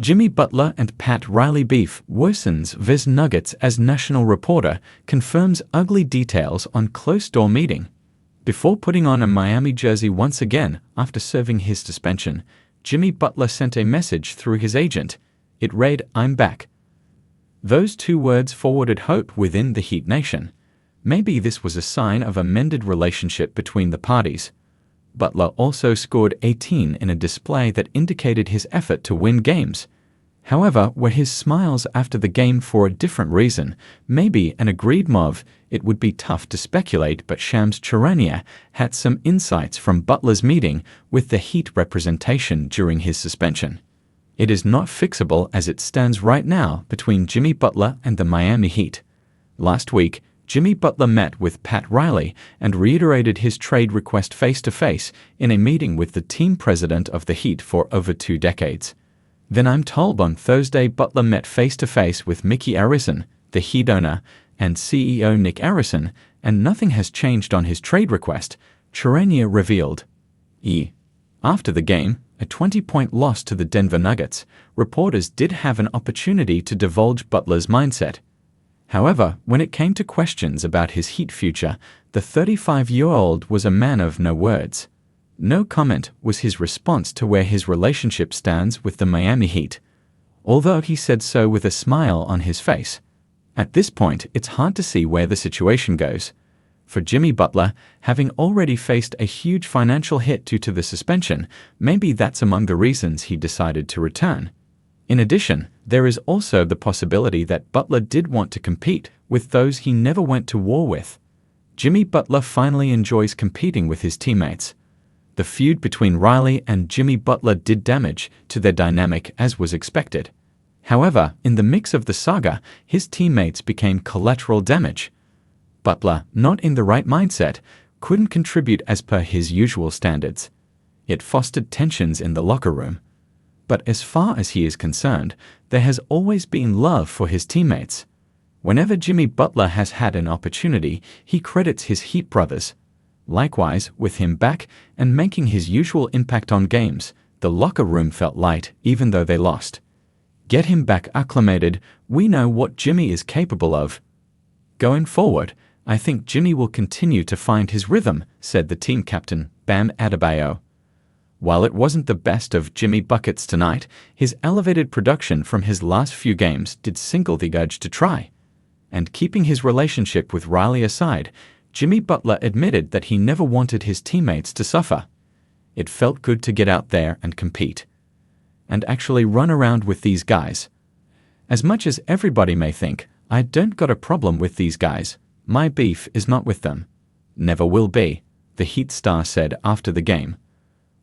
Jimmy Butler and Pat Riley beef worsens vs Nuggets as national reporter confirms ugly details on closed-door meeting. Before putting on a Miami jersey once again after serving his suspension, Jimmy Butler sent a message through his agent. It read, "I'm back." Those two words forwarded hope within the Heat Nation. Maybe this was a sign of a mended relationship between the parties. Butler also scored 18 in a display that indicated his effort to win games. However, were his smiles after the game for a different reason, maybe an agreed move, it would be tough to speculate, but Shams Charania had some insights from Butler's meeting with the Heat representation during his suspension. It is not fixable as it stands right now between Jimmy Butler and the Miami Heat. Last week, Jimmy Butler met with Pat Riley and reiterated his trade request face-to-face in a meeting with the team president of the Heat for over 2 decades. Then I'm told on Thursday Butler met face-to-face with Micky Arison, the Heat owner, and CEO Nick Arison, and nothing has changed on his trade request, Charania Revealed.E. After the game, a 20-point loss to the Denver Nuggets, reporters did have an opportunity to divulge Butler's mindset. However, when it came to questions about his Heat future, the 35-year-old was a man of no words. No comment was his response to where his relationship stands with the Miami Heat, although he said so with a smile on his face. At this point, it's hard to see where the situation goes. For Jimmy Butler, having already faced a huge financial hit due to the suspension, maybe that's among the reasons he decided to return. In addition, there is also the possibility that Butler did want to compete with those he never went to war with. Jimmy Butler finally enjoys competing with his teammates. The feud between Riley and Jimmy Butler did damage to their dynamic as was expected. However, in the mix of the saga, his teammates became collateral damage. Butler, not in the right mindset, couldn't contribute as per his usual standards. It fostered tensions in the locker room. But as far as he is concerned, there has always been love for his teammates. Whenever Jimmy Butler has had an opportunity, he credits his Heat brothers. Likewise, with him back and making his usual impact on games, the locker room felt light even though they lost. Get him back acclimated, we know what Jimmy is capable of. Going forward, I think Jimmy will continue to find his rhythm, said the team captain, Bam Adebayo. While it wasn't the best of Jimmy buckets tonight, his elevated production from his last few games did signal the urge to try. And keeping his relationship with Riley aside, Jimmy Butler admitted that he never wanted his teammates to suffer. It felt good to get out there and compete. And actually run around with these guys. As much as everybody may think, I don't got a problem with these guys. My beef is not with them. Never will be, the Heat star said after the game.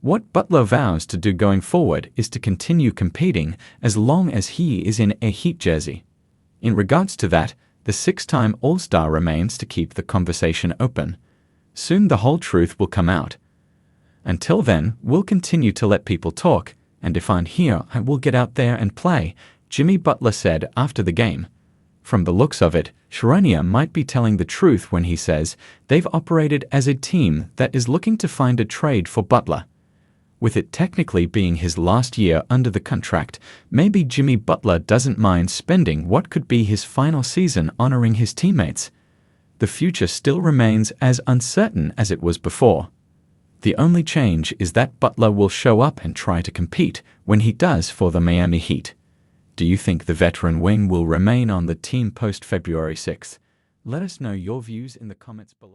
What Butler vows to do going forward is to continue competing as long as he is in a Heat jersey. In regards to that, the 6-time All-Star remains to keep the conversation open. Soon the whole truth will come out. Until then, we'll continue to let people talk, and if I'm here, I will get out there and play, Jimmy Butler said after the game. From the looks of it, Charania might be telling the truth when he says they've operated as a team that is looking to find a trade for Butler. With it technically being his last year under the contract, maybe Jimmy Butler doesn't mind spending what could be his final season honoring his teammates. The future still remains as uncertain as it was before. The only change is that Butler will show up and try to compete when he does for the Miami Heat. Do you think the veteran wing will remain on the team post-February 6th? Let us know your views in the comments below.